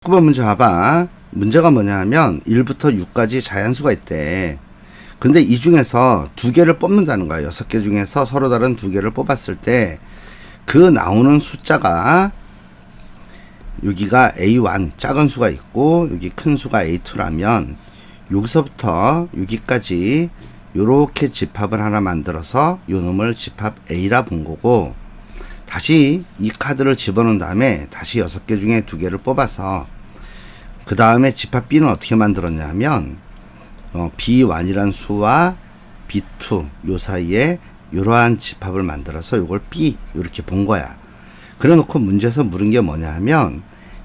9번 문제 봐봐. 문제가 뭐냐 하면 1부터 6까지 자연수가 있대. 근데 이 중에서 두 개를 뽑는다는 거야. 6개 중에서 서로 다른 두 개를 뽑았을 때 그 나오는 숫자가 여기가 A1 작은 수가 있고 여기 큰 수가 A2라면 여기서부터 여기까지 요렇게 집합을 하나 만들어서 요 놈을 집합 A라 본 거고, 다시 이 카드를 집어넣은 다음에 다시 6개 중에 2개를 뽑아서 그 다음에 집합 B는 어떻게 만들었냐면 B1이란 수와 B2 요 사이에 이러한 집합을 만들어서 요걸 B 이렇게 본 거야. 그래 놓고 문제에서 물은 게 뭐냐 하면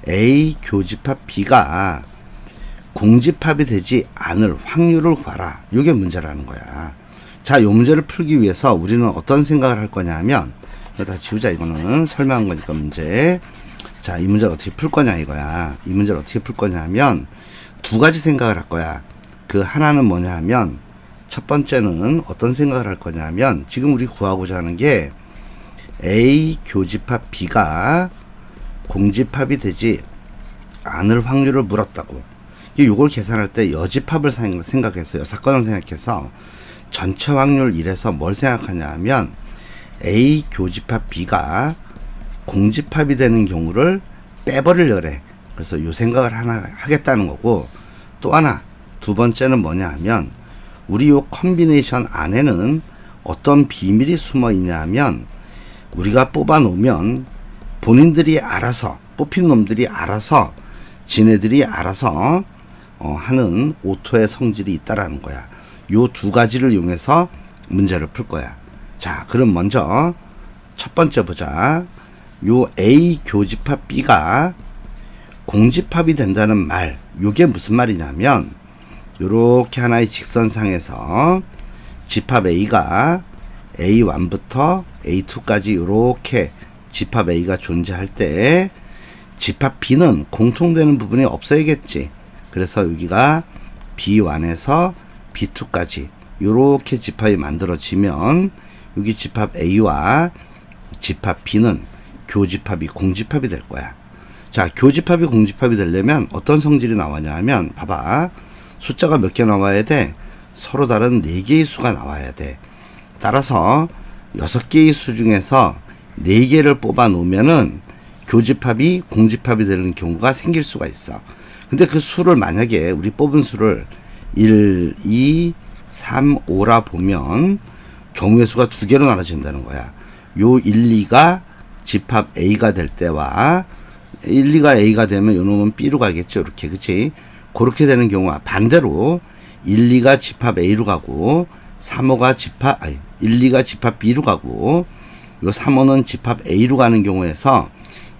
A 교집합 B가 공집합이 되지 않을 확률을 구하라. 요게 문제라는 거야. 자, 요 문제를 풀기 위해서 우리는 어떤 생각을 할 거냐 하면, 이거 다 지우자. 이거는 설명한 거니까 문제. 자, 이 문제를 어떻게 풀 거냐 이거야. 이 문제를 어떻게 풀 거냐 하면 두 가지 생각을 할 거야. 그 하나는 뭐냐 하면, 첫 번째는 어떤 생각을 할 거냐 하면, 지금 우리 구하고자 하는 게 A 교집합 B가 공집합이 되지 않을 확률을 물었다고. 이걸 계산할 때 여집합을 생각했어요. 사건을 생각해서 전체 확률 1에서 뭘 생각하냐 하면 A 교집합 B가 공집합이 되는 경우를 빼버리려래. 그래서 요 생각을 하나 하겠다는 거고, 또 하나 두 번째는 뭐냐 하면 우리 요 컨비네이션 안에는 어떤 비밀이 숨어 있냐 하면, 우리가 뽑아 놓으면 본인들이 알아서, 뽑힌 놈들이 알아서, 지네들이 알아서 하는 오토의 성질이 있다라는 거야. 요 두 가지를 이용해서 문제를 풀 거야. 자, 그럼 먼저 첫 번째 보자. 요 A 교집합 B가 공집합이 된다는 말, 요게 무슨 말이냐면, 요렇게 하나의 직선상에서 집합 A가 A1부터 A2까지 요렇게 집합 A가 존재할 때 집합 B는 공통되는 부분이 없어야겠지. 그래서 여기가 B1에서 B2까지 요렇게 집합이 만들어지면 여기 집합 A와 집합 B는 교집합이 공집합이 될 거야. 자, 교집합이 공집합이 되려면 어떤 성질이 나와냐 하면, 봐봐. 숫자가 몇 개 나와야 돼? 서로 다른 4개의 수가 나와야 돼. 따라서 6개의 수 중에서 4개를 뽑아 놓으면은 교집합이 공집합이 되는 경우가 생길 수가 있어. 근데 그 수를 만약에 우리 뽑은 수를 1, 2, 3, 5라 보면 경우의 수가 2개로 나눠진다는 거야. 요 1, 2가 집합 A가 될 때와 1, 2가 A가 되면 요 놈은 B로 가겠죠. 이렇게. 그치? 그렇게 되는 경우와 반대로 1, 2가 집합 A로 가고 3, 5가 집합, 1, 2가 집합 B로 가고 요 3, 5는 집합 A로 가는 경우에서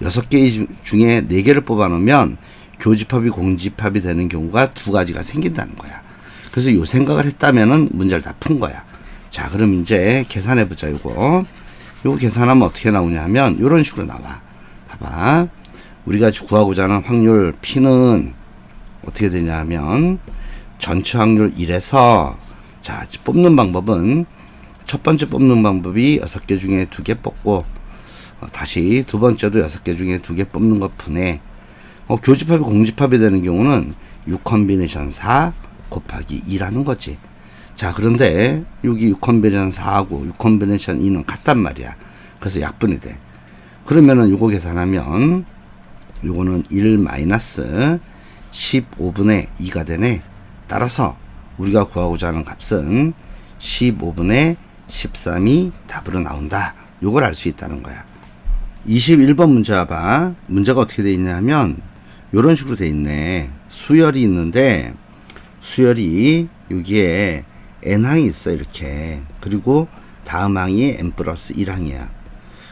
6개 중에 4개를 뽑아 놓으면 교집합이 공집합이 되는 경우가 2가지가 생긴다는 거야. 그래서 요 생각을 했다면은 문제를 다 푼 거야. 자, 그럼 이제 계산해 보자. 요거 계산하면 어떻게 나오냐 하면 요런 식으로 나와. 봐봐. 우리가 구하고자 하는 확률 P는 어떻게 되냐 하면 전체 확률 1에서, 자, 뽑는 방법은 첫 번째 뽑는 방법이 6개 중에 2개 뽑고, 다시 두 번째도 6개 중에 2개 뽑는 것 분에 교집합이 공집합이 되는 경우는 6컨비네이션 4 곱하기 2라는 거지. 자, 그런데 여기 6컨비네이션 4하고 6컨비네이션 2는 같단 말이야. 그래서 약분이 돼. 그러면은 요거 계산하면 요거는 1 마이너스 15분의 2가 되네. 따라서 우리가 구하고자 하는 값은 15분의 13이 답으로 나온다. 요걸 알 수 있다는 거야. 21번 문제 봐봐. 문제가 어떻게 돼 있냐면 요런 식으로 돼 있네. 수열이 있는데 수열이 여기에 n항이 있어. 이렇게. 그리고 다음 항이 n 플러스 1항이야.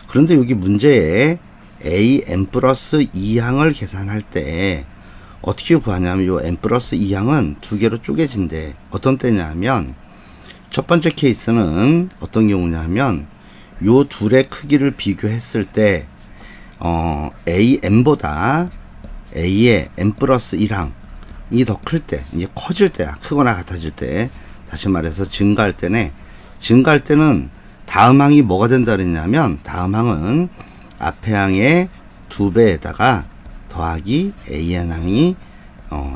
그런데 여기 문제에 a n 플러스 2항을 계산할 때 어떻게 구하냐면 요 n 플러스 2항은 2개로 쪼개진대. 어떤 때냐 하면 첫 번째 케이스는 어떤 경우냐 하면 요 둘의 크기를 비교했을 때 AN보다 A의 N 플러스 1항이 더 클 때, 이제 커질 때야. 크거나 같아질 때. 다시 말해서 증가할 때네. 증가할 때는 다음 항이 뭐가 된다 그랬냐면, 다음 항은 앞에 항의 2배에다가 더하기 AN항이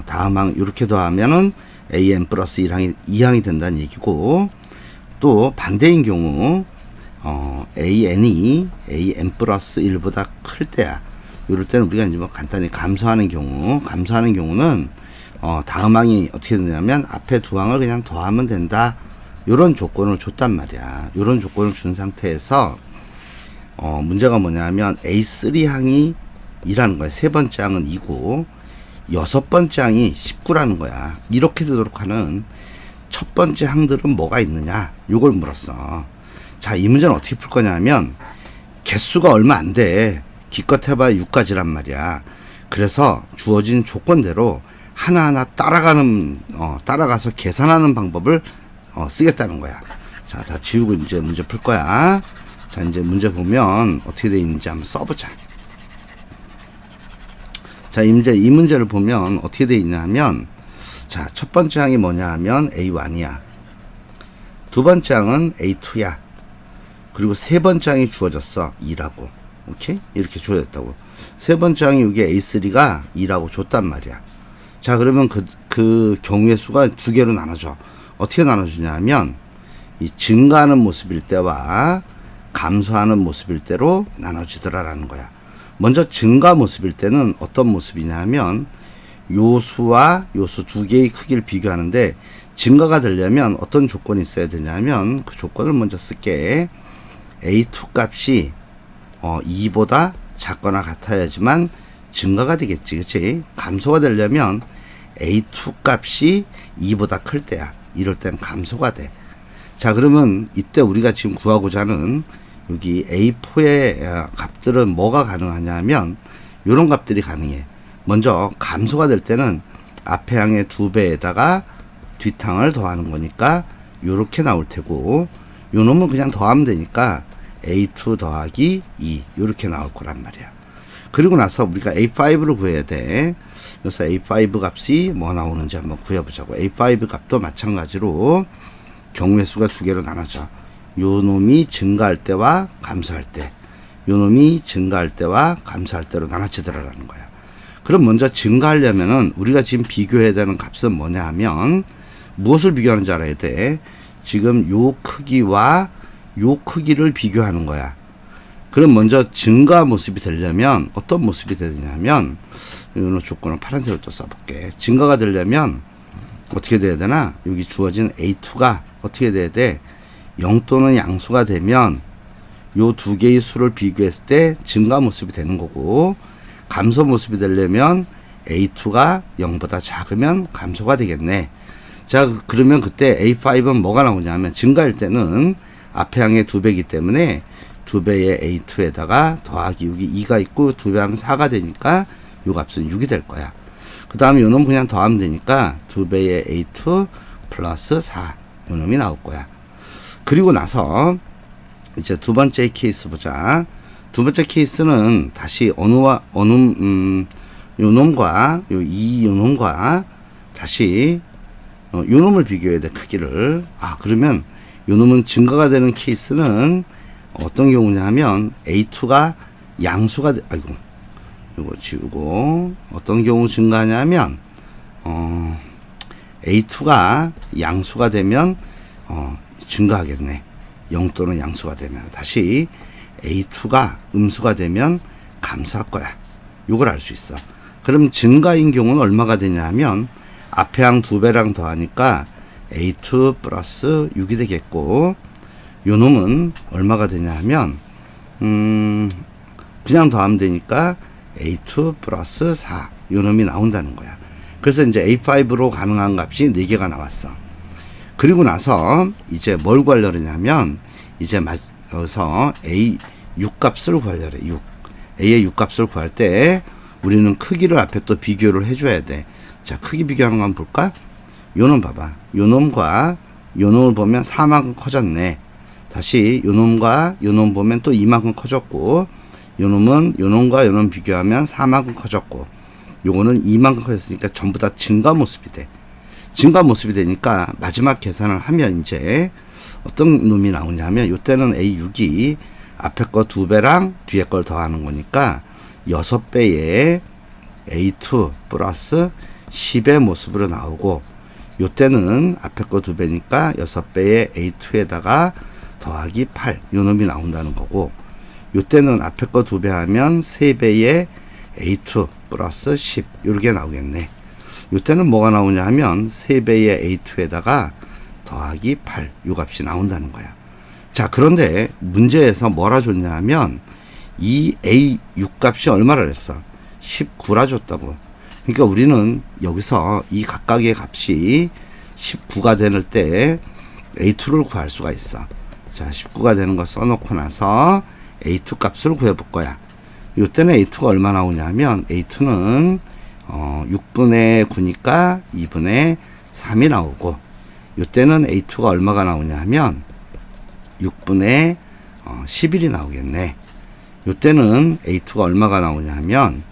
다음 항 이렇게 더하면은 AN 플러스 1항이 2항이 된다는 얘기고, 또 반대인 경우 AN이 AN 플러스 1보다 클 때야. 이럴 때는 우리가 이제 뭐 간단히 감소하는 경우는 다음 항이 어떻게 되냐면 앞에 두 항을 그냥 더하면 된다. 이런 조건을 줬단 말이야. 이런 조건을 준 상태에서 문제가 뭐냐면 A3항이 2라는 거야. 세 번째 항은 2고 여섯 번째 항이 19라는 거야. 이렇게 되도록 하는 첫 번째 항들은 뭐가 있느냐, 요걸 물었어. 자, 이 문제는 어떻게 풀 거냐면 개수가 얼마 안 돼. 기껏 해봐야 6가지란 말이야. 그래서 주어진 조건대로 하나하나 따라가서 계산하는 방법을 쓰겠다는 거야. 자, 다 지우고 이제 문제 풀 거야. 자, 이제 문제 보면 어떻게 돼 있는지 한번 써보자. 자, 이제 이 문제를 보면 어떻게 돼 있냐 하면, 자, 첫 번째 항이 뭐냐 하면 A1이야. 두 번째 항은 A2야. 그리고 세 번째 항이 주어졌어. 2라고. 오케이? 이렇게 주어졌다고. 세 번째 항이 여기 A3가 2라고 줬단 말이야. 자, 그러면 그 경우의 수가 두 개로 나눠져. 어떻게 나눠주냐 하면, 이 증가하는 모습일 때와 감소하는 모습일 때로 나눠지더라라는 거야. 먼저 증가 모습일 때는 어떤 모습이냐 하면, 요수와 요수 두 개의 크기를 비교하는데, 증가가 되려면 어떤 조건이 있어야 되냐면, 그 조건을 먼저 쓸게. A2 값이 2보다 작거나 같아야지만 증가가 되겠지. 그치? 감소가 되려면 A2 값이 2보다 클 때야. 이럴 땐 감소가 돼. 자, 그러면 이때 우리가 지금 구하고자 하는 여기 A4의 값들은 뭐가 가능하냐면 이런 값들이 가능해. 먼저 감소가 될 때는 앞에 항의 2배에다가 뒷항을 더하는 거니까 요렇게 나올 테고, 요 놈은 그냥 더하면 되니까 A2 더하기 2 요렇게 나올 거란 말이야. 그리고 나서 우리가 A5를 구해야 돼. 그래서 A5 값이 뭐 나오는지 한번 구해보자고. A5 값도 마찬가지로 경우의 수가 두 개로 나눠져. 요 놈이 증가할 때와 감소할 때, 요 놈이 증가할 때와 감소할 때로 나눠지더라라는 거야. 그럼 먼저 증가하려면은 우리가 지금 비교해야 되는 값은 뭐냐 하면, 무엇을 비교하는지 알아야 돼. 지금 요 크기와 요 크기를 비교하는 거야. 그럼 먼저 증가 모습이 되려면 어떤 모습이 되냐면, 이런 조건을 파란색으로 또 써볼게. 증가가 되려면 어떻게 돼야 되나? 여기 주어진 A2가 어떻게 돼야 돼? 0 또는 양수가 되면 요 두 개의 수를 비교했을 때 증가 모습이 되는 거고, 감소 모습이 되려면 A2가 0보다 작으면 감소가 되겠네. 자, 그러면 그때 A5는 뭐가 나오냐면, 증가일 때는 앞에 항의 2배이기 때문에 2배의 A2에다가 더하기 여기 2가 있고 2배 항 4가 되니까 요 값은 6이 될 거야. 그 다음에 요 놈 그냥 더하면 되니까 2배의 A2 플러스 4 요 놈이 나올 거야. 그리고 나서 이제 두 번째 케이스 보자. 두 번째 케이스는 다시 요 놈과 요 놈과 다시 요 놈을 비교해야 돼, 크기를. 그러면 요 놈은 증가가 되는 케이스는 어떤 경우냐 하면 A2가 양수가 요거 지우고, 어떤 경우 증가하냐면 A2가 양수가 되면 증가하겠네. 0 또는 양수가 되면. 다시 A2가 음수가 되면 감소할 거야. 요걸 알 수 있어. 그럼 증가인 경우는 얼마가 되냐 하면, 앞에 항 2배랑 더하니까 A2 플러스 6이 되겠고, 요 놈은 얼마가 되냐 하면 그냥 더하면 되니까 A2 플러스 4 요 놈이 나온다는 거야. 그래서 이제 A5로 가능한 값이 4개가 나왔어. 그리고 나서 이제 뭘 구하려냐면, 이제 여기서 A 6값을 구하려래. 6. A의 6값을 구할 때 우리는 크기를 앞에 또 비교를 해줘야 돼. 자, 크기 비교하는 거 한번 볼까? 요 놈 봐봐. 요 놈과 요 놈을 보면 4만큼 커졌네. 다시 요 놈과 요 놈 보면 또 2만큼 커졌고, 요 놈은 요 놈과 요 놈 비교하면 4만큼 커졌고, 요거는 2만큼 커졌으니까 전부 다 증가 모습이 돼. 증가 모습이 되니까 마지막 계산을 하면 이제 어떤 놈이 나오냐면, 요때는 A6이 앞에 거 2배랑 뒤에 걸 더하는 거니까 6배에 A2 플러스 10의 모습으로 나오고, 요때는 앞에 거 2배니까 6배의 A2에다가 더하기 8, 요 놈이 나온다는 거고, 요때는 앞에 거 2배 하면 3배의 A2 플러스 10, 요렇게 나오겠네. 요때는 뭐가 나오냐 하면 3배의 A2에다가 더하기 8, 요 값이 나온다는 거야. 자, 그런데 문제에서 뭐라 줬냐 하면 이 A6 값이 얼마를 했어? 19라 줬다고. 그러니까 우리는 여기서 이 각각의 값이 19가 되는 때 A2를 구할 수가 있어. 자, 19가 되는 거 써놓고 나서 A2 값을 구해볼 거야. 이때는 A2가 얼마 나오냐 하면 A2는 6분의 9니까 2분의 3이 나오고, 이때는 A2가 얼마가 나오냐 하면 6분의 11이 나오겠네. 이때는 A2가 얼마가 나오냐 하면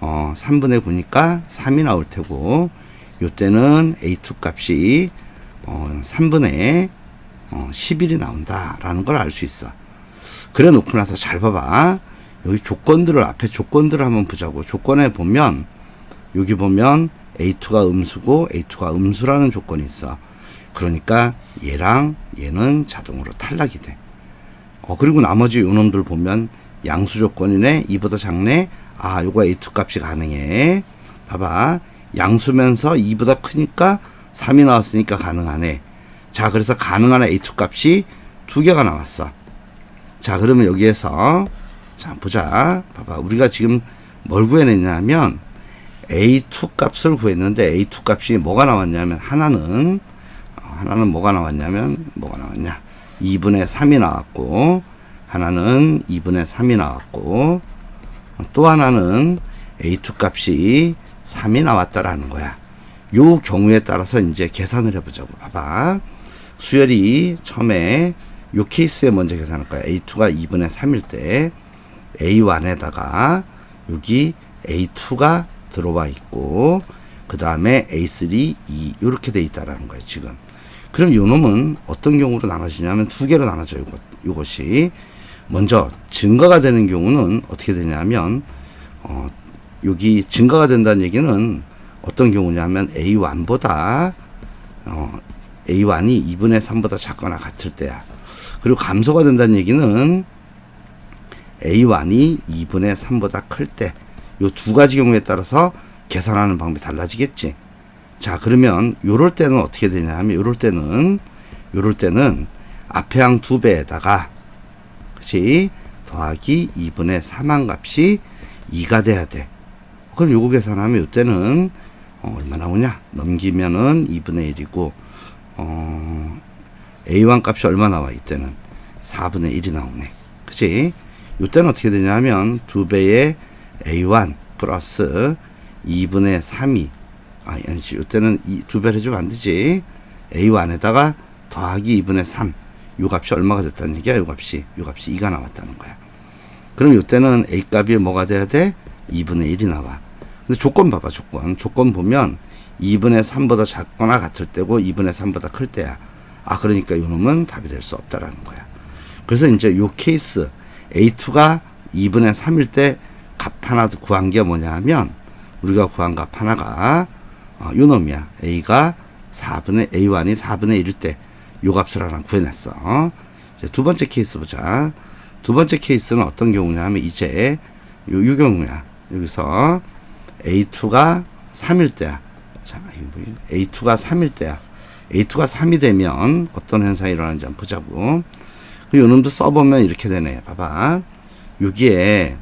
3분의 9니까 3이 나올 테고, 이때는 A2 값이 3분의 11이 나온다라는 걸 알 수 있어. 그래 놓고 나서 잘 봐봐. 여기 조건들을, 앞에 조건들을 한번 보자고. 조건에 보면, 여기 보면 A2가 음수고 A2가 음수라는 조건이 있어. 그러니까 얘랑 얘는 자동으로 탈락이 돼. 그리고 나머지 요놈들 보면 양수 조건이네, 이보다 작네. 아, 요거 A2 값이 가능해. 봐봐. 양수면서 2보다 크니까 3이 나왔으니까 가능하네. 자, 그래서 가능한 A2 값이 2개가 나왔어. 자, 그러면 여기에서, 자, 보자. 봐봐. 우리가 지금 뭘 구해냈냐면 A2 값을 구했는데, A2 값이 뭐가 나왔냐면, 하나는 뭐가 나왔냐면, 2분의 3이 나왔고, 하나는 2분의 3이 나왔고, 또 하나는 A2 값이 3이 나왔다라는 거야. 요 경우에 따라서 이제 계산을 해보자고. 봐봐. 수열이 처음에 요 케이스에 먼저 계산할 거야. A2가 2분의 3일 때 A1에다가 여기 A2가 들어와 있고, 그 다음에 A3, 2 이렇게 돼 있다라는 거야 지금. 그럼 요 놈은 어떤 경우로 나눠지냐면 2개로 나눠져. 요것이 먼저 증가가 되는 경우는 어떻게 되냐면 여기 증가가 된다는 얘기는 어떤 경우냐면 A1보다 A1이 2분의 3보다 작거나 같을 때야. 그리고 감소가 된다는 얘기는 A1이 2분의 3보다 클 때. 요 두 가지 경우에 따라서 계산하는 방법이 달라지겠지. 자, 그러면 요럴 때는 어떻게 되냐 하면 요럴 때는 앞에 항 2배에다가 그치 더하기 2분의 3한 값이 2가 돼야 돼. 그럼 요거 계산하면 요때는 얼마 나오냐? 넘기면은 2분의 1이고 A1 값이 얼마 나와? 이때는 4분의 1이 나오네. 그치? 요때는 어떻게 되냐면 2배의 A1 플러스 2분의 3이 아니지, 요때는 2배를 해주면 안 되지. A1에다가 더하기 2분의 3. 요 값이 얼마가 됐다는 얘기야? 요 값이 2가 나왔다는 거야. 그럼 요때는 A 값이 뭐가 돼야 돼? 2분의 1이 나와. 근데 조건 봐봐, 조건 보면 2분의 3보다 작거나 같을 때고 2분의 3보다 클 때야. 아, 그러니까 요 놈은 답이 될 수 없다라는 거야. 그래서 이제 요 케이스 A2가 2분의 3일 때 값 하나 구한 게 뭐냐 하면, 우리가 구한 값 하나가 요 놈이야. A1이 4분의 1일 때 요 값을 하나 구해냈어. 이제 두 번째 케이스 보자. 두 번째 케이스는 어떤 경우냐 하면 이제 요 경우야. 여기서 A2가 3일 때야. 자, A2가 3일 때야. A2가 3이 되면 어떤 현상이 일어나는지 한번 보자고. 요 놈도 써보면 이렇게 되네. 봐봐. 여기에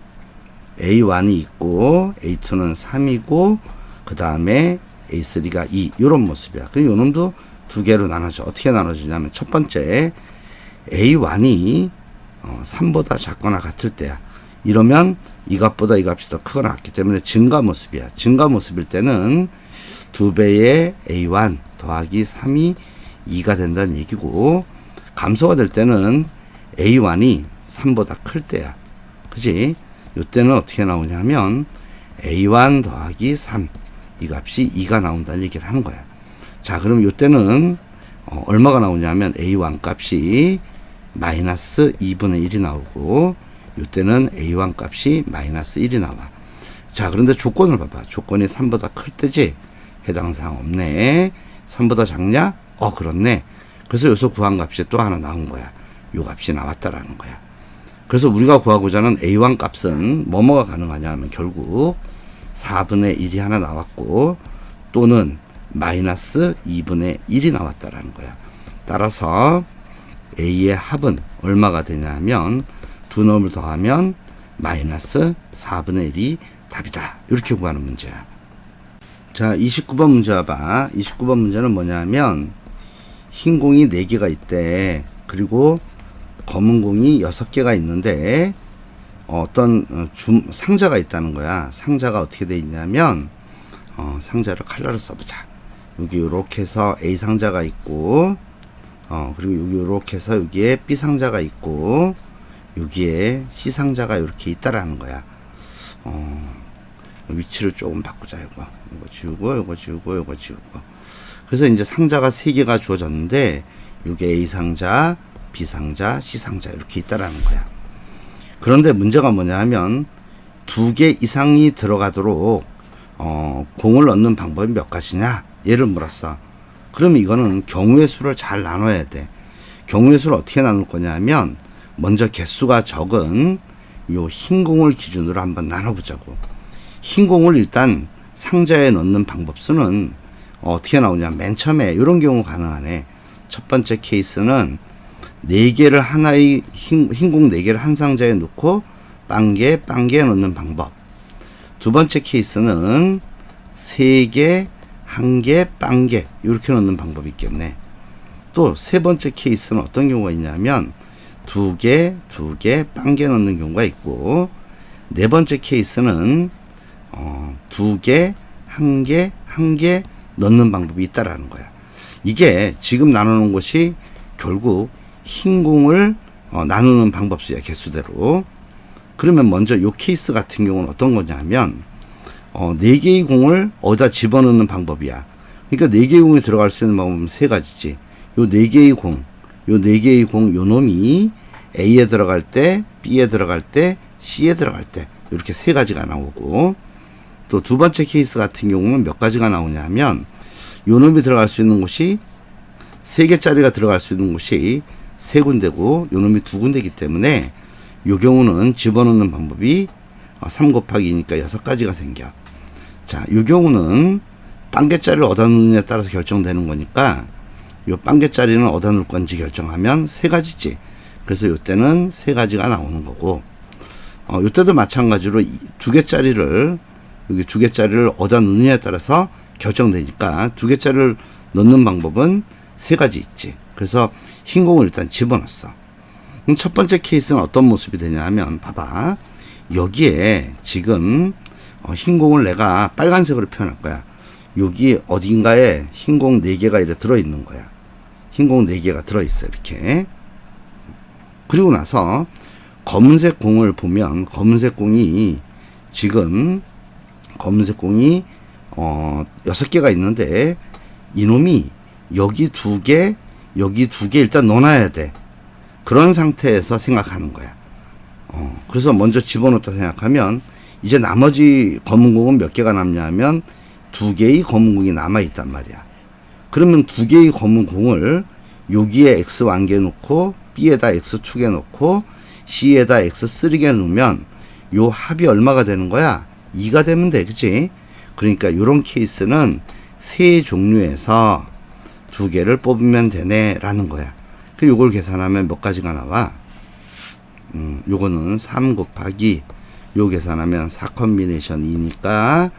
A1이 있고 A2는 3이고 그 다음에 A3가 2 요런 모습이야. 그럼 요 놈도 두 개로 나눠져. 어떻게 나눠지냐면 첫 번째 A1이 3보다 작거나 같을 때야. 이러면 이 값보다 이 값이 더 크거나 같기 때문에 증가 모습이야. 증가 모습일 때는 2배의 A1 더하기 3이 2가 된다는 얘기고, 감소가 될 때는 A1이 3보다 클 때야. 그지? 요때는 어떻게 나오냐면 A1 더하기 3 이 값이 2가 나온다는 얘기를 하는 거야. 자, 그럼 요때는 얼마가 나오냐면 A1 값이 마이너스 2분의 1이 나오고, 요때는 A1 값이 마이너스 1이 나와. 자, 그런데 조건을 봐봐. 조건이 3보다 클 때지. 해당 사항 없네. 3보다 작냐? 그렇네. 그래서 여기서 구한 값이 또 하나 나온 거야. 요 값이 나왔다라는 거야. 그래서 우리가 구하고자 하는 A1 값은 뭐뭐가 가능하냐 하면 결국 4분의 1이 하나 나왔고 또는 마이너스 2분의 1이 나왔다라는 거야. 따라서 A의 합은 얼마가 되냐면 두 놈을 더하면 마이너스 4분의 1이 답이다. 이렇게 구하는 문제야. 자, 29번 문제 봐봐. 29번 문제는 뭐냐면 흰 공이 4개가 있대. 그리고 검은 공이 6개가 있는데 어떤 상자가 있다는 거야. 상자가 어떻게 돼 있냐면 상자를 칼라로 써보자. 여기 이렇게 해서 A 상자가 있고 그리고 여기 이렇게 해서 여기에 B 상자가 있고 여기에 C 상자가 이렇게 있다라는 거야. 위치를 조금 바꾸자. 이거 지우고 이거 지우고 이거 지우고. 그래서 이제 상자가 3개가 주어졌는데 여기 A 상자, B 상자, C 상자 이렇게 있다라는 거야. 그런데 문제가 뭐냐 하면 2개 이상이 들어가도록 공을 넣는 방법이 몇 가지냐? 얘를 물었어. 그러면 이거는 경우의 수를 잘 나눠야 돼. 경우의 수를 어떻게 나눌 거냐면 먼저 개수가 적은 요 흰 공을 기준으로 한번 나눠보자고. 흰 공을 일단 상자에 넣는 방법 수는 어떻게 나오냐? 맨 처음에 이런 경우 가능하네. 첫 번째 케이스는 4개를 하나의 흰 공 4개를 한 상자에 넣고 빵개에 넣는 방법. 두 번째 케이스는 3개, 1개, 빵개 이렇게 넣는 방법이 있겠네. 또 세 번째 케이스는 어떤 경우가 있냐면 2개, 2개, 빵개 넣는 경우가 있고 네 번째 케이스는 2개, 1개, 1개 넣는 방법이 있다라는 거야. 이게 지금 나누는 것이 결국 흰 공을 나누는 방법수야, 개수대로. 그러면 먼저 요 케이스 같은 경우는 어떤 거냐면 4개의 공을 어디다 집어넣는 방법이야. 그러니까 4개의 공이 들어갈 수 있는 방법은 3가지지. 요 4개의 공, 요 놈이 A에 들어갈 때, B에 들어갈 때, C에 들어갈 때 이렇게 3가지가 나오고 또 두 번째 케이스 같은 경우는 몇 가지가 나오냐면 요 놈이 들어갈 수 있는 곳이 3개짜리가 들어갈 수 있는 곳이 3군데고 요 놈이 2군데이기 때문에 요 경우는 집어넣는 방법이 3 곱하기 2니까 6가지가 생겨. 자, 요 경우는 빵개짜리를 어디다 놓느냐에 따라서 결정되는 거니까 요 빵개짜리는 어디다 놓을 건지 결정하면 3가지지. 그래서 요 때는 3가지가 나오는 거고 요 때도 마찬가지로 2개짜리를 여기 2개짜리를 어디다 놓느냐에 따라서 결정되니까 2개짜리를 넣는 방법은 3가지 있지. 그래서 흰 공을 일단 집어넣었어. 그럼 첫 번째 케이스는 어떤 모습이 되냐 하면 봐봐. 여기에 지금 흰 공을 내가 빨간색으로 표현할 거야. 여기 어딘가에 흰 공 4개가 이렇게 들어있는 거야. 흰 공 4개가 들어있어 이렇게. 그리고 나서 검은색 공을 보면 검은색 공이 지금 검은색 공이 6개가 있는데 이놈이 여기 2개 여기 2개 일단 넣어놔야 돼. 그런 상태에서 생각하는 거야. 그래서 먼저 집어넣었다 생각하면 이제 나머지 검은 공은 몇 개가 남냐 하면 2개의 검은 공이 남아있단 말이야. 그러면 2개의 검은 공을 여기에 X1개 놓고 B에다 X2개 놓고 C에다 X3개 놓으면 요 합이 얼마가 되는 거야? 2가 되면 돼. 그치? 그러니까 요런 케이스는 세 종류에서 2개를 뽑으면 되네 라는 거야. 그 요걸 계산하면 몇 가지가 나와? 요거는 3 곱하기 요 계산하면 4 컴비네이션 2니까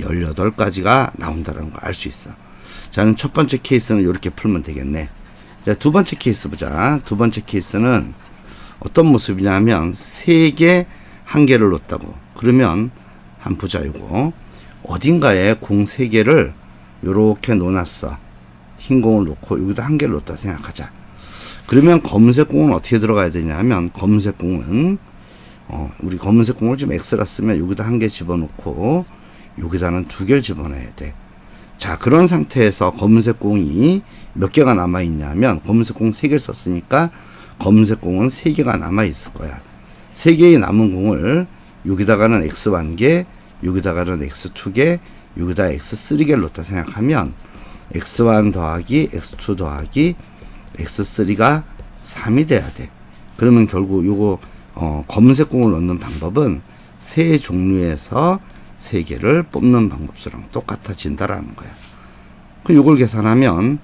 18가지가 나온다는 걸 알 수 있어. 자, 첫 번째 케이스는 이렇게 풀면 되겠네. 자, 두 번째 케이스 보자. 두 번째 케이스는 어떤 모습이냐면 3개 1개를 놓았다고. 그러면 한번 보자. 요거 어딘가에 공 3개를 요렇게 놓았어. 흰 공을 놓고 여기다 1개를 놓았다 생각하자. 그러면 검은색 공은 어떻게 들어가야 되냐 하면 검은색 공은 우리 검은색 공을 지금 X라 쓰면 여기다 1개 집어넣고 여기다는 2개를 집어넣어야 돼. 자, 그런 상태에서 검은색 공이 몇 개가 남아있냐면 검은색 공 3개를 썼으니까 검은색 공은 3개가 남아있을 거야. 3개의 남은 공을 여기다가는 X1개 여기다가는 x2개, 여기다 x3개를 놓다 생각하면 x1 더하기 x2 더하기 x3가 3이 돼야 돼. 그러면 결국 요거 검은색 공을 넣는 방법은 세 종류에서 세 개를 뽑는 방법처럼 똑같아진다라는 거야. 그럼 요걸 계산하면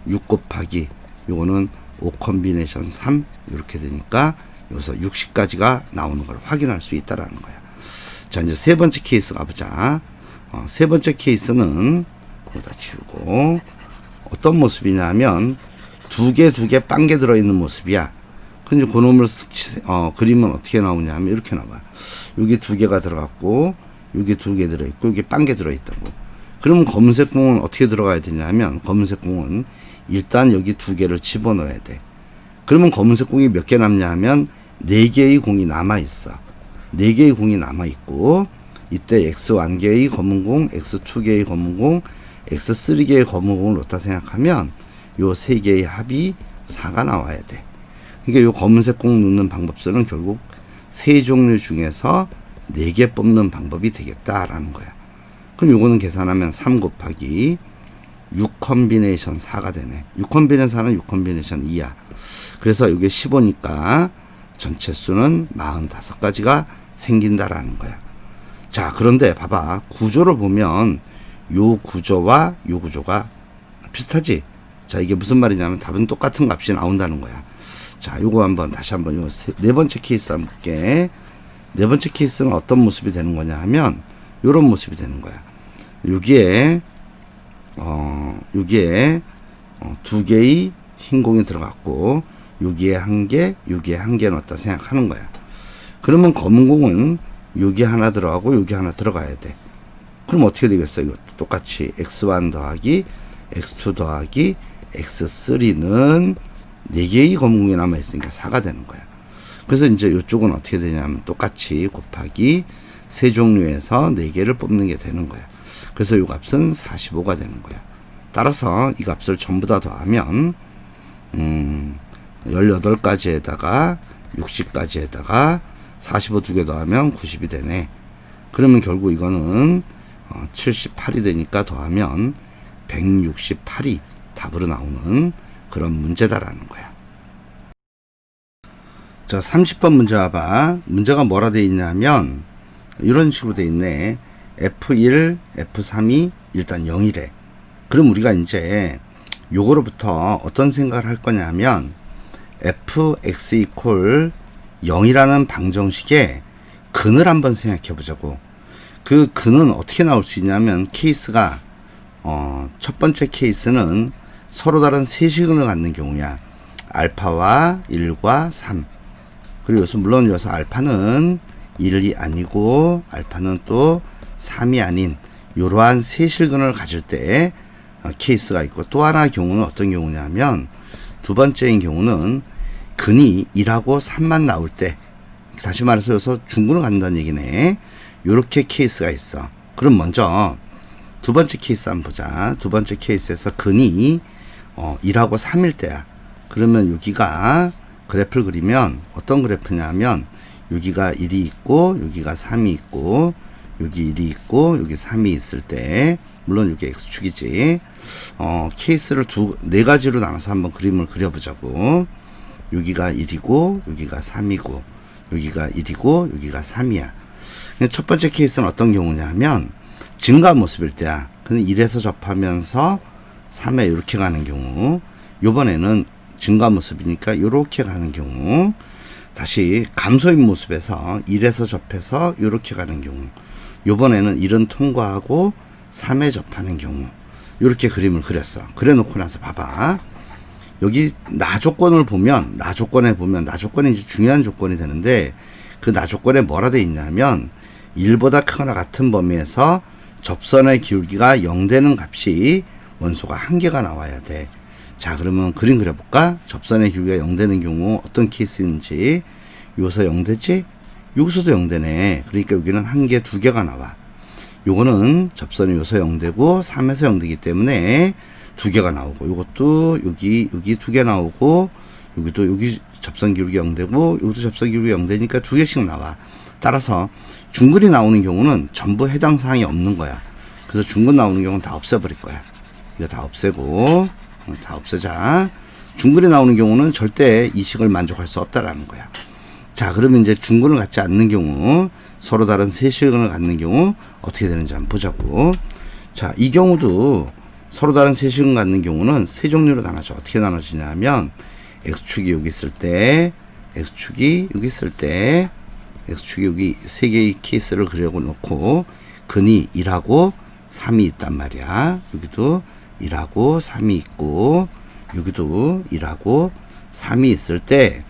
6 곱하기 요거는 5 콤비네이션 3 이렇게 되니까 여기서 60까지가 나오는 걸 확인할 수 있다라는 거야. 자, 이제 세 번째 케이스 가보자. 세 번째 케이스는 여기다 치우고 어떤 모습이냐면 두 개 빵개 들어있는 모습이야. 근데 그 놈을 그림은 어떻게 나오냐면 이렇게 나와. 여기 두 개가 들어갔고 여기 두 개 들어있고 여기 빵개 들어있다고. 그러면 검은색 공은 어떻게 들어가야 되냐면 검은색 공은 일단 여기 두 개를 집어넣어야 돼. 그러면 검은색 공이 몇 개 남냐 하면 4개의 공이 남아있어. 4개의 공이 남아있고 이때 x1개의 검은 공, x2개의 검은 공, x3개의 검은 공을 놓다 생각하면 요 3개의 합이 4가 나와야 돼. 그러니까 요 검은색 공 넣는 방법서는 결국 세 종류 중에서 4개 뽑는 방법이 되겠다라는 거야. 그럼 요거는 계산하면 3 곱하기 6 콤비네이션 4가 되네. 6 콤비네이션 4는 6 콤비네이션 2야. 그래서 이게 15니까 전체 수는 45가지가 생긴다라는 거야. 자, 그런데 봐봐. 구조를 보면 요 구조와 요 구조가 비슷하지? 자, 이게 무슨 말이냐면 답은 똑같은 값이 나온다는 거야. 자, 요거 한번 다시 한번 요 네 번째 케이스 한번 볼게. 네 번째 케이스는 어떤 모습이 되는 거냐 하면 요런 모습이 되는 거야. 여기에 두 개의 흰 공이 들어갔고 여기에 한 개, 여기에 한 개 넣었다 생각하는 거야. 그러면 검은 공은 여기 하나 들어가고 여기 하나 들어가야 돼. 그럼 어떻게 되겠어? 이것도 똑같이 x1 더하기 x2 더하기 x3는 4개의 검은 공이 남아있으니까 4가 되는 거야. 그래서 이제 이쪽은 어떻게 되냐면 똑같이 곱하기 세 종류에서 4개를 뽑는 게 되는 거야. 그래서 이 값은 45가 되는 거야. 따라서 이 값을 전부 다 더하면 18가지에다가 60까지에다가 45 두 개 더하면 90이 되네. 그러면 결국 이거는 78이 되니까 더하면 168이 답으로 나오는 그런 문제다라는 거야. 자, 30번 문제 와봐. 문제가 뭐라 돼 있냐면 이런 식으로 돼 있네. F1, F3이 일단 0이래. 그럼 우리가 이제 요거로부터 어떤 생각을 할 거냐면 fx 이퀄 0이라는 방정식의 근을 한번 생각해 보자고. 그 근은 어떻게 나올 수 있냐면 케이스가 첫 번째 케이스는 서로 다른 세시근을 갖는 경우야. 알파와 1과 3. 그리고 여기서 물론 여기서 알파는 1이 아니고 알파는 또 3이 아닌 이러한 세실근을 가질 때 케이스가 있고, 또 하나 경우는 어떤 경우냐면 두 번째인 경우는 근이 1하고 3만 나올 때, 다시 말해서 여기서 중근을 갖는다는 얘기네. 요렇게 케이스가 있어. 그럼 먼저 두 번째 케이스 한번 보자. 두 번째 케이스에서 근이 1하고 3일 때야. 그러면 여기가 그래프를 그리면 어떤 그래프냐면 여기가 1이 있고 여기가 3이 있고 여기 1이 있고 여기 3이 있을 때, 물론 여기 x축이지. 케이스를 네 가지로 나눠서 한번 그림을 그려보자고. 여기가 1이고 여기가 3이고 여기가 1이고 여기가 3이야. 첫 번째 케이스는 어떤 경우냐 하면 증가 모습일 때야. 근데 1에서 접하면서 3에 이렇게 가는 경우, 요번에는 증가 모습이니까 이렇게 가는 경우, 다시 감소인 모습에서 1에서 접해서 이렇게 가는 경우, 요번에는 1은 통과하고 3에 접하는 경우, 이렇게 그림을 그렸어. 그래 놓고 나서 봐봐. 여기 나 조건을 보면, 나 조건이 이제 중요한 조건이 되는데, 그 나 조건에 뭐라 돼 있냐면 1보다 크거나 같은 범위에서 접선의 기울기가 0 되는 값이 원소가 1개가 나와야 돼. 자, 그러면 그림 그려볼까? 접선의 기울기가 0 되는 경우 어떤 케이스인지. 여기서 0 되지? 여기서도 0 되네. 그러니까 여기는 1개, 2개가 나와. 요거는 접선이 여기서 0 되고 3에서 0 되기 때문에 2개가 나오고, 요것도 여기 2개 나오고, 여기도 여기 접선 기울기 0 되고 여기도 접선 기울기 0 되니까 2개씩 나와. 따라서 중근이 나오는 경우는 전부 해당 사항이 없는 거야. 그래서 중근 나오는 경우는 다 없애버릴 거야. 이거 다 없애고, 다 없애자. 중근이 나오는 경우는 절대 이 식을 만족할 수 없다라는 거야. 자, 그러면 이제 중근을 갖지 않는 경우, 서로 다른 세식을 갖는 경우 어떻게 되는지 한번 보자고. 자, 이 경우도 서로 다른 세식을 갖는 경우는 세 종류로 나눠져. 어떻게 나눠지냐 하면 X축이 여기 있을 때, X축이 여기 있을 때, X축이 여기 세 개의 케이스를 그려놓고 근이 1하고 3이 있단 말이야. 여기도 1하고 3이 있고 여기도 1하고 3이 있을 때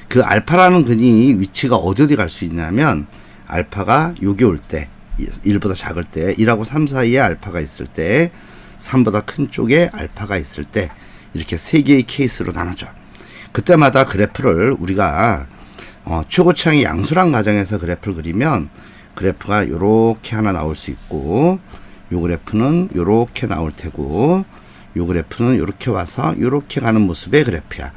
그 알파라는 근이 위치가 어디 갈 수 있냐면 알파가 여기 올 때 1보다 작을 때 1하고 3 사이에 알파가 있을 때 3보다 큰 쪽에 알파가 있을 때 이렇게 세 개의 케이스로 나눠져. 그때마다 그래프를 우리가 최고차항의 양수랑 가정에서 그래프를 그리면 그래프가 요렇게 하나 나올 수 있고 요 그래프는 요렇게 나올 테고 요 그래프는 요렇게 와서 요렇게 가는 모습의 그래프야.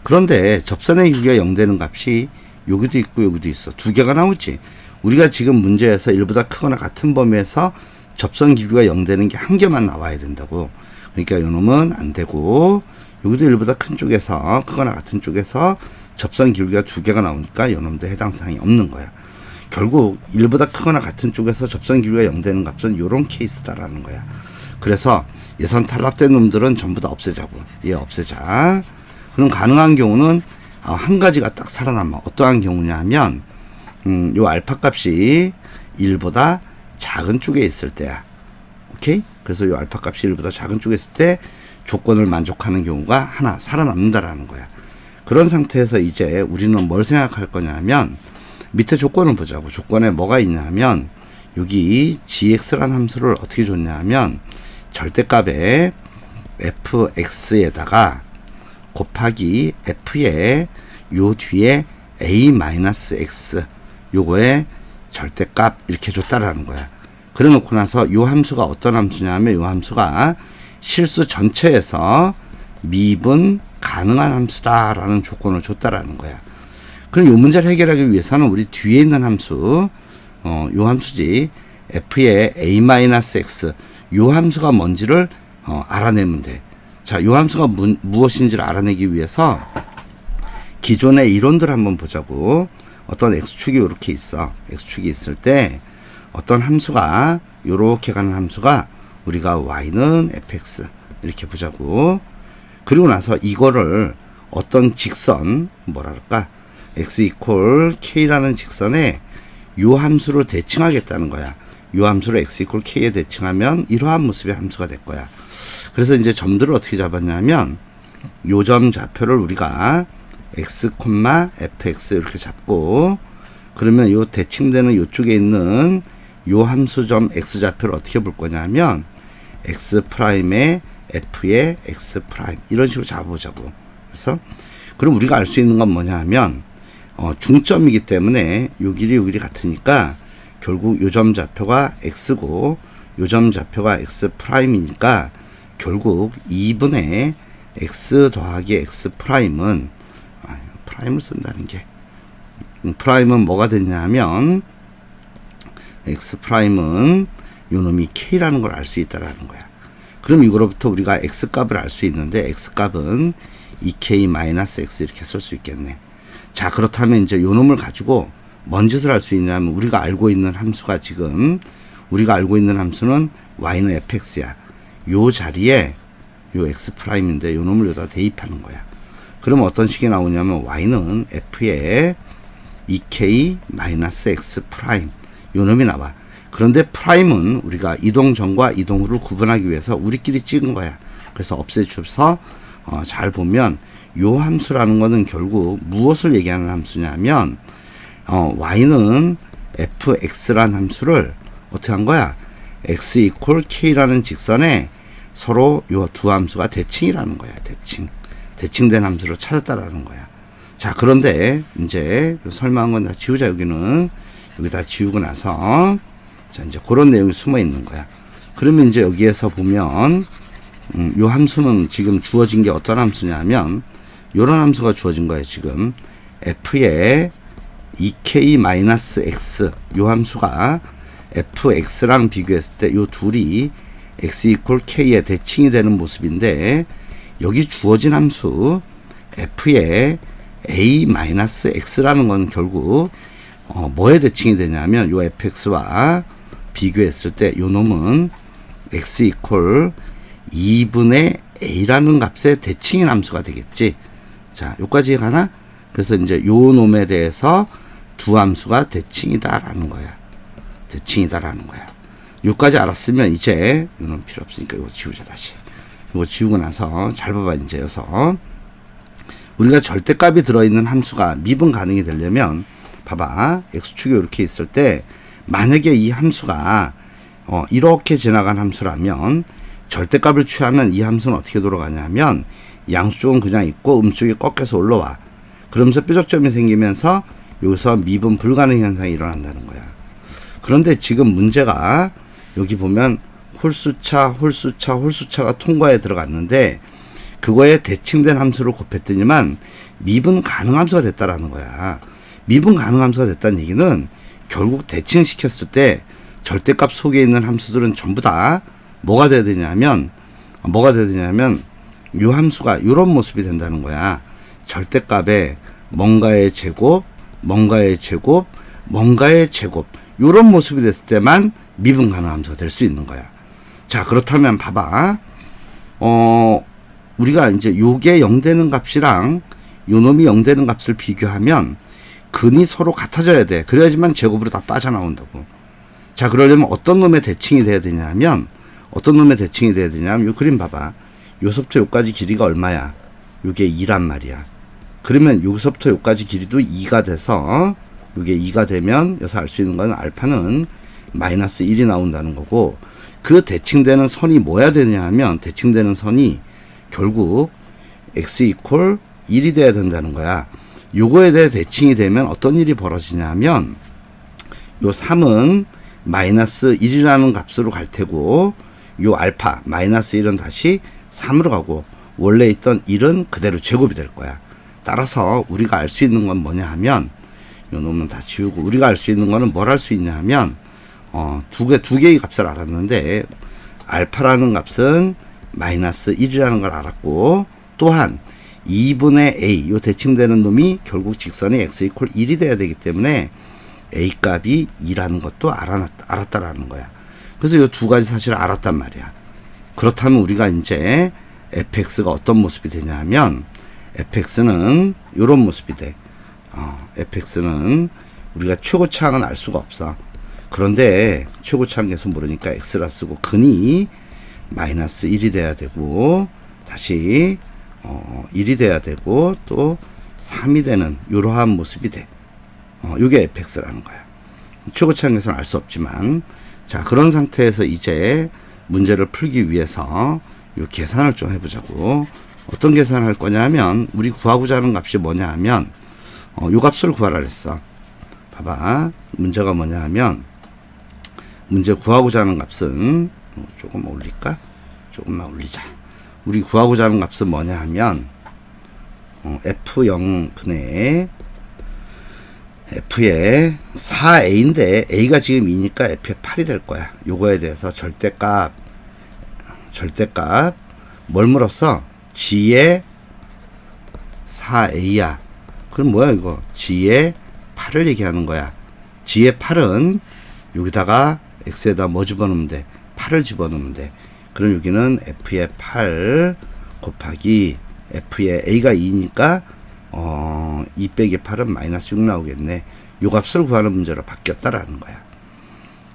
그런데 접선의 길이가 0 되는 값이 여기도 있고 여기도 있어. 두 개가 나오지. 우리가 지금 문제에서 1보다 크거나 같은 범위에서 접선 길이가 0 되는 게 한 개만 나와야 된다고. 그러니까 요 놈은 안 되고 여기도 1보다 큰 쪽에서 크거나 같은 쪽에서 접선 길이가 두 개가 나오니까 요 놈도 해당 사항이 없는 거야. 결국 1보다 크거나 같은 쪽에서 접선 길이가 0 되는 값은 요런 케이스다라는 거야. 그래서 예선 탈락된 놈들은 전부 다 없애자고. 얘 없애자. 그럼 가능한 경우는 한 가지가 딱 살아남아. 어떠한 경우냐 하면 요 알파 값이 1보다 작은 쪽에 있을 때야. 오케이? 그래서 요 알파 값이 1보다 작은 쪽에 있을 때 조건을 만족하는 경우가 하나 살아남는다라는 거야. 그런 상태에서 이제 우리는 뭘 생각할 거냐면 밑에 조건을 보자고. 조건에 뭐가 있냐면 여기 gx라는 함수를 어떻게 줬냐면 절대값에 fx에다가 곱하기 f의 요 뒤에 a-x 요거의 절대값 이렇게 줬다라는 거야. 그래 놓고 나서 요 함수가 어떤 함수냐면 요 함수가 실수 전체에서 미분 가능한 함수다라는 조건을 줬다라는 거야. 그럼 요 문제를 해결하기 위해서는 우리 뒤에 있는 함수 요 함수지 f의 a-x 요 함수가 뭔지를 알아내면 돼. 자, 요 함수가 무엇인지를 알아내기 위해서 기존의 이론들 한번 보자고. 어떤 x축이 이렇게 있어. x축이 있을 때 어떤 함수가 요렇게 가는 함수가 우리가 y는 fx 이렇게 보자고. 그리고 나서 이거를 어떤 직선 뭐랄까 x 이퀄 k라는 직선에 요 함수를 대칭하겠다는 거야. 요 함수를 x 이퀄 k에 대칭하면 이러한 모습의 함수가 될 거야. 그래서 이제 점들을 어떻게 잡았냐면 요 점 좌표를 우리가 x, fx 이렇게 잡고 그러면 요 대칭되는 요쪽에 있는 요 함수점 x 좌표를 어떻게 볼 거냐면 x 프라임에 f의 x 프라임 이런 식으로 잡아보자고. 그래서 그럼 우리가 알 수 있는 건 뭐냐 하면 중점이기 때문에 요 길이 같으니까 결국 요 점 좌표가 x고 요 점 좌표가 x 프라임이니까 결국 2분의 x 더하기 x 프라임은 프라임을 쓴다는 게 프라임은 뭐가 됐냐 하면 x 프라임은 요 놈이 k라는 걸 알 수 있다라는 거야. 그럼 이거로부터 우리가 x 값을 알 수 있는데 x 값은 2k-x 이렇게 쓸 수 있겠네. 자, 그렇다면 이제 요 놈을 가지고 뭔 짓을 할 수 있냐면 우리가 알고 있는 함수가 지금 우리가 알고 있는 함수는 y는 fx야. 요 자리에 요 x 프라임인데 요 놈을 여기다 대입하는 거야. 그러면 어떤 식이 나오냐면 y는 f의 2k-x 프라임 요 놈이 나와. 그런데 프라임은 우리가 이동 전과 이동 후를 구분하기 위해서 우리끼리 찍은 거야. 그래서 없애줘서 잘 보면 요 함수라는 거는 결국 무엇을 얘기하는 함수냐면 y는 fx라는 함수를 어떻게 한 거야? x 이퀄 k라는 직선에 서로 요 두 함수가 대칭이라는 거야. 대칭된 함수를 찾았다라는 거야. 자, 그런데 이제 설명한 건 다 지우자. 여기는 여기 다 지우고 나서 자, 이제 그런 내용이 숨어 있는 거야. 그러면 이제 여기에서 보면 요 함수는 지금 주어진 게 어떤 함수냐면 요런 함수가 주어진 거예요. 지금 f의 2k-x 요 함수가 fx랑 비교했을 때 요 둘이 x 이퀄 k의 대칭이 되는 모습인데, 여기 주어진 함수 f의 a-x라는 건 결국 뭐에 대칭이 되냐면 요 fx와 비교했을 때 요 놈은 x 이퀄 2분의 a라는 값의 대칭인 함수가 되겠지. 자, 요까지 가나? 그래서 이제 요 놈에 대해서 두 함수가 대칭이다라는 거야. 대칭이다라는 거야. 요까지 알았으면 이제 이건 필요 없으니까 이거 지우자. 다시 이거 지우고 나서 잘 봐봐. 이제 여기서 우리가 절대값이 들어있는 함수가 미분 가능이 되려면 봐봐. x축이 이렇게 있을 때 만약에 이 함수가 이렇게 지나간 함수라면 절대값을 취하면 이 함수는 어떻게 돌아가냐면 양수쪽은 그냥 있고 음쪽이 꺾여서 올라와. 그러면서 뾰족점이 생기면서 여기서 미분 불가능 현상이 일어난다는 거야. 그런데 지금 문제가 여기 보면 홀수차가 통과에 들어갔는데 그거에 대칭된 함수를 곱했더니만 미분 가능 함수가 됐다라는 거야. 미분 가능 함수가 됐다는 얘기는 결국 대칭시켰을 때 절대값 속에 있는 함수들은 전부 다 뭐가 돼야 되냐면 이 함수가 이런 모습이 된다는 거야. 절대값에 뭔가의 제곱 이런 모습이 됐을 때만 미분 가능 함수가 될 수 있는 거야. 자, 그렇다면 봐봐. 우리가 이제 요게 0 되는 값이랑 요 놈이 0 되는 값을 비교하면 근이 서로 같아져야 돼. 그래야지만 제곱으로 다 빠져나온다고. 자, 그러려면 어떤 놈의 대칭이 돼야 되냐면 요 그림 봐봐. 요서부터 요까지 길이가 얼마야? 요게 2란 말이야. 그러면 여기서부터 여기까지 길이도 2가 돼서 이게 2가 되면 여기서 알 수 있는 건 알파는 마이너스 1이 나온다는 거고, 그 대칭되는 선이 뭐야 되냐 하면 대칭되는 선이 결국 x 이퀄 1이 돼야 된다는 거야. 요거에 대해 대칭이 되면 어떤 일이 벌어지냐 하면 요 3은 마이너스 1이라는 값으로 갈 테고 요 알파 마이너스 1은 다시 3으로 가고 원래 있던 1은 그대로 제곱이 될 거야. 따라서 우리가 알 수 있는 건 뭐냐 하면 요 놈은 다 지우고 우리가 알 수 있는 거는 뭘 할 수 있냐 하면 두 개의 값을 알았는데 알파라는 값은 마이너스 1이라는 걸 알았고 또한 2분의 a 요 대칭되는 놈이 결국 직선이 x 이퀄 1이 돼야 되기 때문에 a 값이 2라는 것도 알았다라는 거야. 그래서 요 두 가지 사실을 알았단 말이야. 그렇다면 우리가 이제 fx가 어떤 모습이 되냐 하면 fx는 요런 모습이 돼. fx는 우리가 최고차항은 알 수가 없어. 그런데 최고차항 계속 모르니까 x라 쓰고 근이 마이너스 1이 돼야 되고 다시 1이 돼야 되고 또 3이 되는 이러한 모습이 돼. 요게 fx라는 거야. 최고차항에서는 알 수 없지만, 자, 그런 상태에서 이제 문제를 풀기 위해서 요 계산을 좀 해보자고. 어떤 계산을 할 거냐 하면 우리 구하고자 하는 값이 뭐냐 하면 요 값을 구하라 그랬어. 봐봐. 문제가 뭐냐 하면 문제 구하고자 하는 값은 조금 올릴까? 조금만 올리자. 우리 구하고자 하는 값은 뭐냐 하면 f0분의 f의 4a인데 a가 지금 2니까 f의 8이 될 거야. 요거에 대해서 절대값 뭘 물었어? g의 4a야. 그럼 뭐야 이거? g의 8을 얘기하는 거야. g의 8은 여기다가 x에다 뭐 집어넣으면 돼? 8을 집어넣으면 돼. 그럼 여기는 f의 8 곱하기 f의 a가 2니까 2 빼기 8은 마이너스 6 나오겠네. 요 값을 구하는 문제로 바뀌었다라는 거야.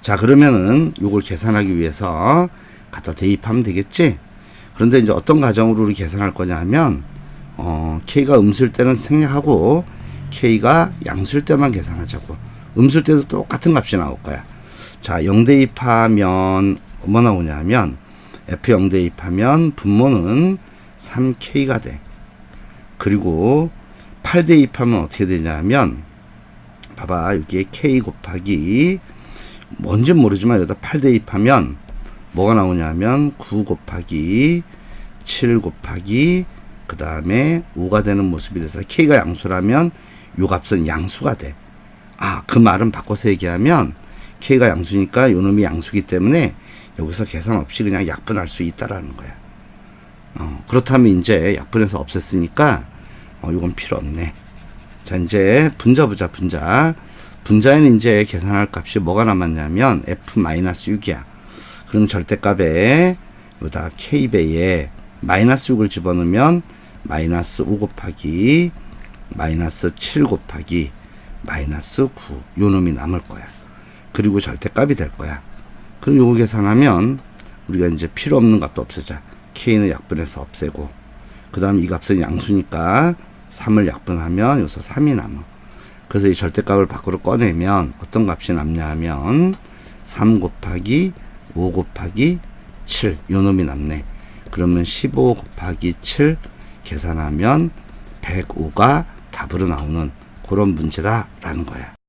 자, 그러면은 요걸 계산하기 위해서 갖다 대입하면 되겠지? 그런데 이제 어떤 가정으로 우리 계산할 거냐 하면 k가 음수일 때는 생략하고 k가 양수일 때만 계산하자고. 음수일 때도 똑같은 값이 나올 거야. 자, 0 대입하면 뭐 나오냐 하면 f 0 대입하면 분모는 3k가 돼. 그리고 8 대입하면 어떻게 되냐면 봐봐, 여기에 k 곱하기 뭔지 모르지만 여기다 8 대입하면 뭐가 나오냐면 9 곱하기 7 곱하기 그 다음에 5가 되는 모습이 돼서 k가 양수라면 요 값은 양수가 돼. 그 말은 바꿔서 얘기하면 K가 양수니까 요놈이 양수기 때문에 여기서 계산 없이 그냥 약분할 수 있다라는 거야. 그렇다면 이제 약분해서 없앴으니까 이건 필요 없네. 자, 이제 분자 보자. 분자에는 이제 계산할 값이 뭐가 남았냐면 F-6이야. 그럼 절대값에 여기다 K배에 마이너스 6을 집어넣으면 마이너스 5 곱하기 마이너스 7 곱하기 마이너스 9 요 놈이 남을 거야. 그리고 절대값이 될 거야. 그럼 요거 계산하면 우리가 이제 필요 없는 값도 없애자. K는 약분해서 없애고, 그 다음 이 값은 양수니까 3을 약분하면 여기서 3이 남아. 그래서 이 절대값을 밖으로 꺼내면 어떤 값이 남냐 하면 3 곱하기 5 곱하기 7 요 놈이 남네. 그러면 15 곱하기 7 계산하면 105가 답으로 나오는 그런 문제다 라는 거야.